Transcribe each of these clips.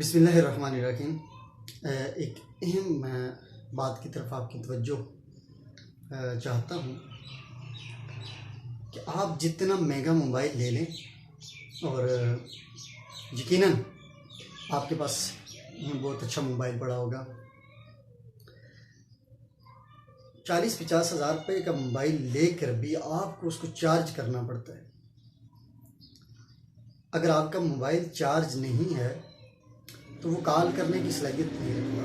बिस्मिल्लाहिर्रहमानिर्रहीम। एक अहम बात की तरफ आपकी तवज्जो चाहता हूँ कि आप जितना महंगा मोबाइल ले लें और यकीनन आपके पास बहुत अच्छा मोबाइल पड़ा होगा। 40-50 हज़ार रुपये का मोबाइल लेकर भी आपको उसको चार्ज करना पड़ता है। अगर आपका मोबाइल चार्ज नहीं है तो वो कॉल करने की सलाहियत नहीं रखता।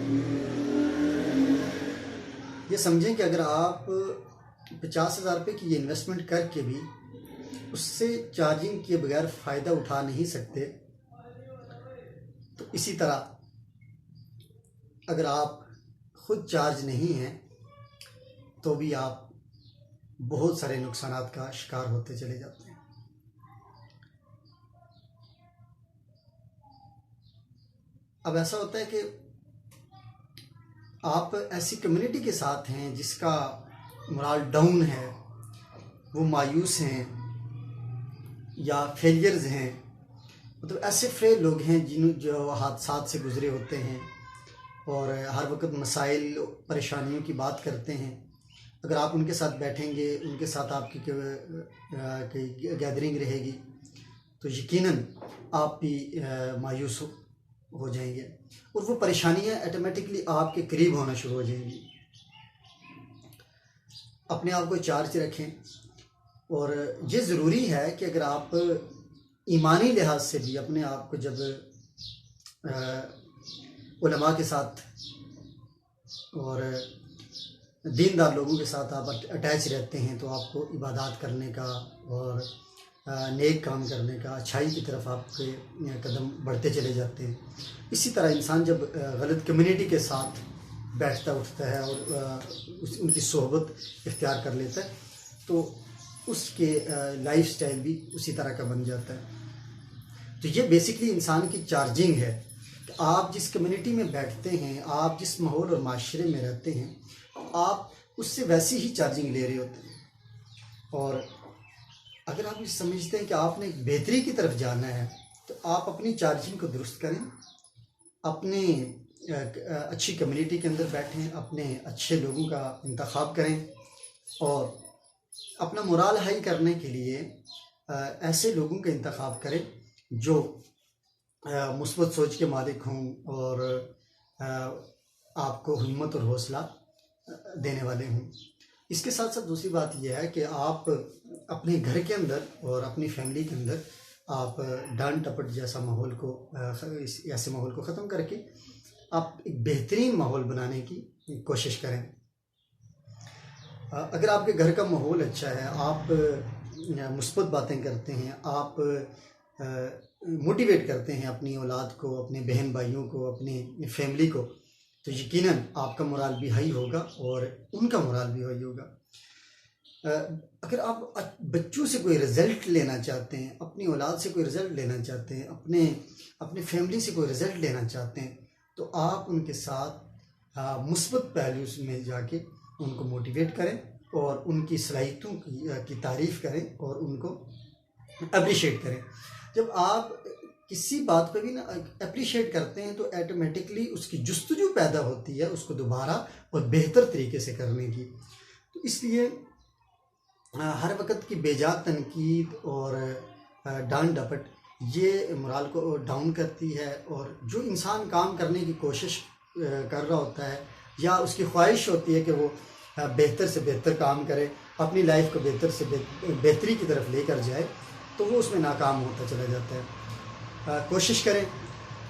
ये समझें कि अगर आप 50 हज़ार रुपये की ये इन्वेस्टमेंट करके भी उससे चार्जिंग के बगैर फ़ायदा उठा नहीं सकते, तो इसी तरह अगर आप ख़ुद चार्ज नहीं हैं तो भी आप बहुत सारे नुकसानात का शिकार होते चले जाते हैं। अब ऐसा होता है कि आप ऐसी कम्युनिटी के साथ हैं जिसका मोरल डाउन है, वो मायूस हैं या फेलियर्स हैं, मतलब ऐसे फेल लोग हैं जो हादसात से गुज़रे होते हैं और हर वक्त मसाइल परेशानियों की बात करते हैं। अगर आप उनके साथ बैठेंगे, उनके साथ आपकी गैदरिंग रहेगी तो यकीनन आप भी मायूस हो जाएंगे और वो परेशानियां ऑटोमेटिकली आपके करीब होना शुरू हो जाएंगी। अपने आप को चार्ज रखें और ये ज़रूरी है कि अगर आप ईमानी लिहाज से भी अपने आप को जब उलमा के साथ और दीनदार लोगों के साथ आप अटैच रहते हैं तो आपको इबादत करने का और नेक काम करने का, अच्छाई की तरफ आपके कदम बढ़ते चले जाते हैं। इसी तरह इंसान जब गलत कम्युनिटी के साथ बैठता उठता है और उनकी सोहबत इख्तियार कर लेता है तो उसके लाइफस्टाइल भी उसी तरह का बन जाता है। तो ये बेसिकली इंसान की चार्जिंग है कि आप जिस कम्युनिटी में बैठते हैं, आप जिस माहौल और माशरे में रहते हैं, आप उससे वैसी ही चार्जिंग ले रहे होते हैं। और अगर आप ये समझते हैं कि आपने एक बेहतरी की तरफ जाना है तो आप अपनी चार्जिंग को दुरुस्त करें, अपने अच्छी कम्युनिटी के अंदर बैठें, अपने अच्छे लोगों का इंतखाब करें और अपना मोरल हाई करने के लिए ऐसे लोगों का इंतखाब करें जो मुस्बत सोच के मालिक हों और आपको हिम्मत और हौसला देने वाले हों। इसके साथ साथ दूसरी बात यह है कि आप अपने घर के अंदर और अपनी फैमिली के अंदर आप डांट टपट जैसा माहौल को ऐसे माहौल को ख़त्म करके आप एक बेहतरीन माहौल बनाने की कोशिश करें। अगर आपके घर का माहौल अच्छा है, आप मुस्बत बातें करते हैं, आप मोटिवेट करते हैं अपनी औलाद को, अपने बहन भाइयों को, अपनी फैमिली को, तो यकीनन आपका मोरल भी हाई होगा और उनका मोरल भी हाई होगा। अगर आप बच्चों से कोई रिज़ल्ट लेना चाहते हैं, अपनी औलाद से कोई रिज़ल्ट लेना चाहते हैं, अपने फैमिली से कोई रिज़ल्ट लेना चाहते हैं, तो आप उनके साथ मुस्बत पहलू में जाके उनको मोटिवेट करें और उनकी सलाहियतों की तारीफ़ करें और उनको अप्रिशिएट करें। जब आप किसी बात पे भी ना अप्रिशिएट करते हैं तो ऑटोमेटिकली उसकी जुस्तजू पैदा होती है उसको दोबारा और बेहतर तरीके से करने की। तो इसलिए हर वक्त की बेजा तनकीद और डांट डपट ये मोरल को डाउन करती है और जो इंसान काम करने की कोशिश कर रहा होता है या उसकी ख्वाहिश होती है कि वो बेहतर से बेहतर काम करे, अपनी लाइफ को बेहतर से बेहतरी की तरफ लेकर जाए, तो वो उसमें नाकाम होता चला जाता है। कोशिश करें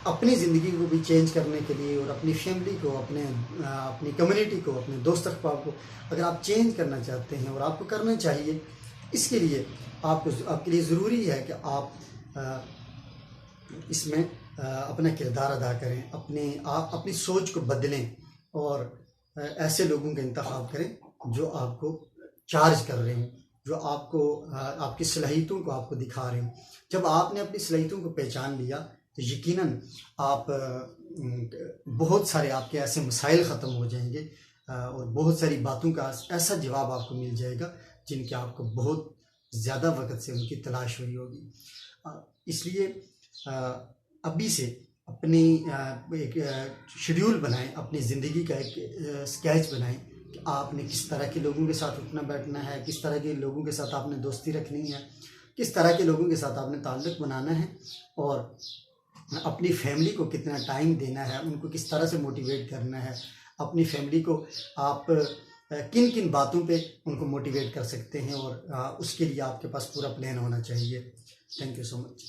अपनी ज़िंदगी को भी चेंज करने के लिए और अपनी फैमिली को, अपनी कम्युनिटी को, अपने दोस्त अहबाब को अगर आप चेंज करना चाहते हैं और आपको करना चाहिए, इसके लिए आपके लिए ज़रूरी है कि आप इसमें अपना किरदार अदा करें, अपनी सोच को बदलें और ऐसे लोगों का इंतखाब करें जो आपको चार्ज कर रहे हैं, जो आपको आपकी सलाहियतों को आपको दिखा रहे हैं। जब आपने अपनी सलाहियतों को पहचान लिया तो यकीनन आप बहुत सारे आपके ऐसे मसाइल ख़त्म हो जाएंगे और बहुत सारी बातों का ऐसा जवाब आपको मिल जाएगा जिनके आपको बहुत ज़्यादा वक्त से उनकी तलाश हुई होगी। इसलिए अभी से अपनी एक शेड्यूल बनाएं, अपनी ज़िंदगी का एक स्केच बनाएं कि आपने किस तरह के लोगों के साथ उठना बैठना है, किस तरह के लोगों के साथ आपने दोस्ती रखनी है, किस तरह के लोगों के साथ आपने ताल्लुक़ बनाना है, और अपनी फैमिली को कितना टाइम देना है, उनको किस तरह से मोटिवेट करना है, अपनी फैमिली को आप किन किन बातों पे उनको मोटिवेट कर सकते हैं, और उसके लिए आपके पास पूरा प्लान होना चाहिए। Thank you so much.